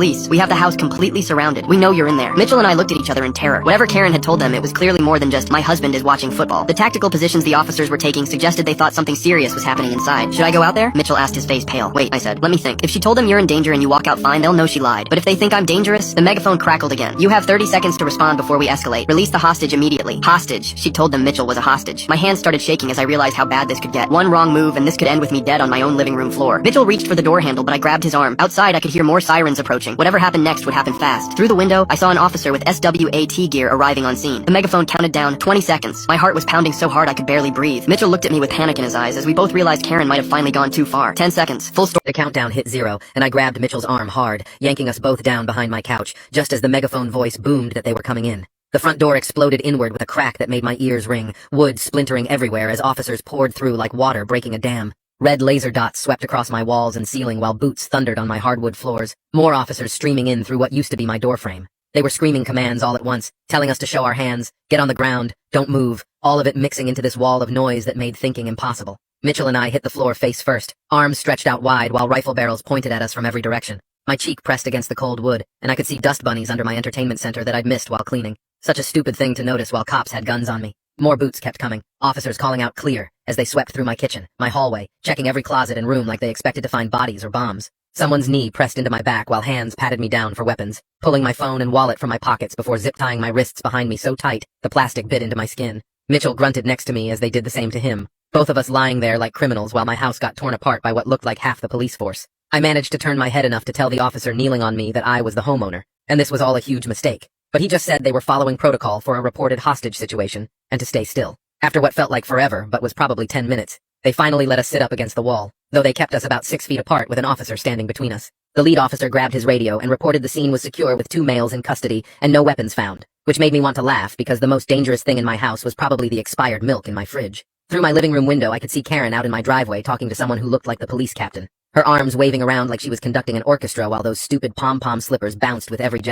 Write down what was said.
Police, we have the house completely surrounded. We know you're in there. Mitchell and I looked at each other in terror. Whatever Karen had told them, it was clearly more than just, my husband is watching football. The tactical positions the officers were taking suggested they thought something serious was happening inside. Should I go out there? Mitchell asked, his face pale. Wait, I said. Let me think. If she told them you're in danger and you walk out fine, they'll know she lied. But if they think I'm dangerous, the megaphone crackled again. You have 30 seconds to respond before we escalate. Release the hostage immediately. Hostage. She told them Mitchell was a hostage. My hands started shaking as I realized how bad this could get. One wrong move and this could end with me dead on my own living room floor. Mitchell reached for the door handle, but I grabbed his arm. Outside, I could hear more sirens approaching. Whatever happened next would happen fast. Through the window, I saw an officer with SWAT gear arriving on scene. The megaphone counted down 20 seconds. My heart was pounding so hard I could barely breathe. Mitchell looked at me with panic in his eyes as we both realized Karen might have finally gone too far. 10 seconds. Full story. The countdown hit 0, and I grabbed Mitchell's arm hard, yanking us both down behind my couch, just as the megaphone voice boomed that they were coming in. The front door exploded inward with a crack that made my ears ring, wood splintering everywhere as officers poured through like water breaking a dam. Red laser dots swept across my walls and ceiling while boots thundered on my hardwood floors, more officers streaming in through what used to be my doorframe. They were screaming commands all at once, telling us to show our hands, get on the ground, don't move, all of it mixing into this wall of noise that made thinking impossible. Mitchell and I hit the floor face first, arms stretched out wide while rifle barrels pointed at us from every direction. My cheek pressed against the cold wood, and I could see dust bunnies under my entertainment center that I'd missed while cleaning. Such a stupid thing to notice while cops had guns on me. More boots kept coming, officers calling out clear, as they swept through my kitchen, my hallway, checking every closet and room like they expected to find bodies or bombs. Someone's knee pressed into my back while hands patted me down for weapons, pulling my phone and wallet from my pockets before zip-tying my wrists behind me so tight, the plastic bit into my skin. Mitchell grunted next to me as they did the same to him, both of us lying there like criminals while my house got torn apart by what looked like half the police force. I managed to turn my head enough to tell the officer kneeling on me that I was the homeowner, and this was all a huge mistake. But he just said they were following protocol for a reported hostage situation, and to stay still. After what felt like forever, but was probably 10 minutes, they finally let us sit up against the wall, though they kept us about 6 feet apart with an officer standing between us. The lead officer grabbed his radio and reported the scene was secure with 2 males in custody and no weapons found, which made me want to laugh because the most dangerous thing in my house was probably the expired milk in my fridge. Through my living room window, I could see Karen out in my driveway talking to someone who looked like the police captain, her arms waving around like she was conducting an orchestra while those stupid pom-pom slippers bounced with every gesture.